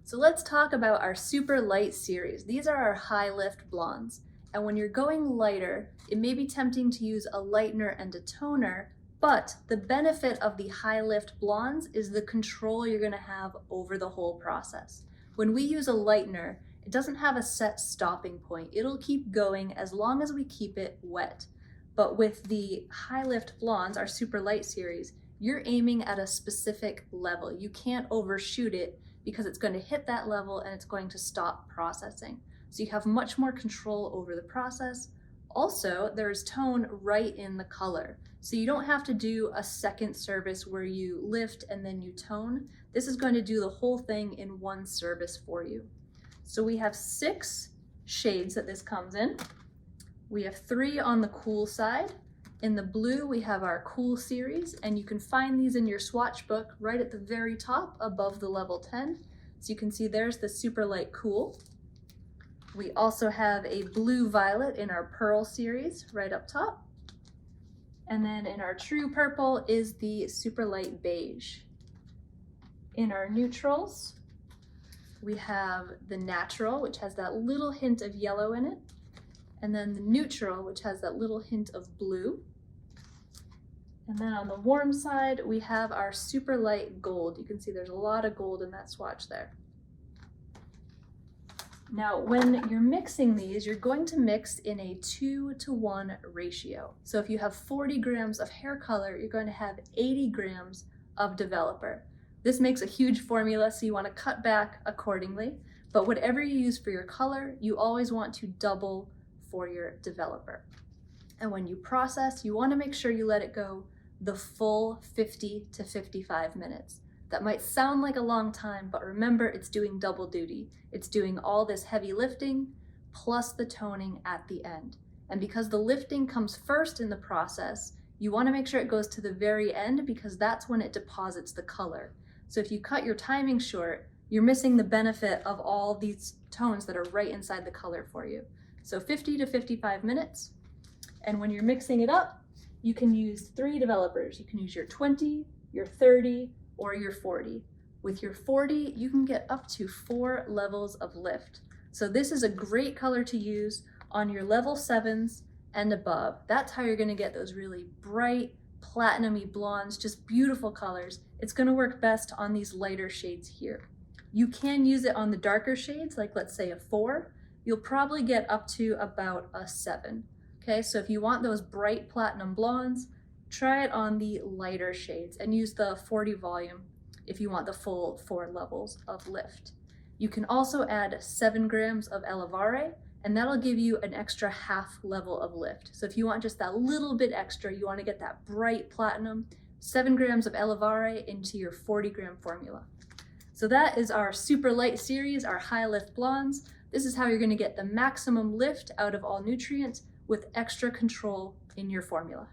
So let's talk about our super light series. These are our high lift blondes. And when you're going lighter, it may be tempting to use a lightener and a toner, but the benefit of the high lift blondes is the control you're gonna have over the whole process. When we use a lightener, it doesn't have a set stopping point. It'll keep going as long as we keep it wet. But with the high lift blondes, our super light series, you're aiming at a specific level. You can't overshoot it because it's going to hit that level and it's going to stop processing. So you have much more control over the process. Also, there's tone right in the color. So you don't have to do a second service where you lift and then you tone. This is going to do the whole thing in one service for you. So we have 6 shades that this comes in. We have 3 on the cool side. In the blue, we have our cool series, and you can find these in your swatch book right at the very top above the level 10. So you can see there's the super light cool. We also have a blue violet in our pearl series right up top. And then in our true purple is the super light beige. In our neutrals, we have the natural, which has that little hint of yellow in it. And then the neutral, which has that little hint of blue. And then on the warm side, we have our super light gold. You can see there's a lot of gold in that swatch there. Now, when you're mixing these, you're going to mix in a 2-to-1 ratio. So if you have 40 grams of hair color, you're going to have 80 grams of developer. This makes a huge formula, so you want to cut back accordingly. But whatever you use for your color, you always want to double for your developer. And when you process, you want to make sure you let it go the full 50 to 55 minutes. That might sound like a long time, but remember, it's doing double duty. It's doing all this heavy lifting plus the toning at the end. And because the lifting comes first in the process, you want to make sure it goes to the very end because that's when it deposits the color. So if you cut your timing short, you're missing the benefit of all these tones that are right inside the color for you. So 50 to 55 minutes. And when you're mixing it up, you can use 3 developers. You can use your 20, your 30, or your 40. With your 40, you can get up to 4 levels of lift. So this is a great color to use on your level 7s and above. That's how you're gonna get those really bright, platinum-y blondes, just beautiful colors. It's gonna work best on these lighter shades here. You can use it on the darker shades, like let's say a 4. You'll probably get up to about a 7. Okay, so if you want those bright platinum blondes, try it on the lighter shades and use the 40 volume if you want the full 4 levels of lift. You can also add 7 grams of elevare, and that'll give you an extra half level of lift. So if you want just that little bit extra, you want to get that bright platinum, 7 grams of elevare into your 40 gram formula. So that is our super light series, our high lift blondes. This is how you're going to get the maximum lift out of all nutrients with extra control in your formula.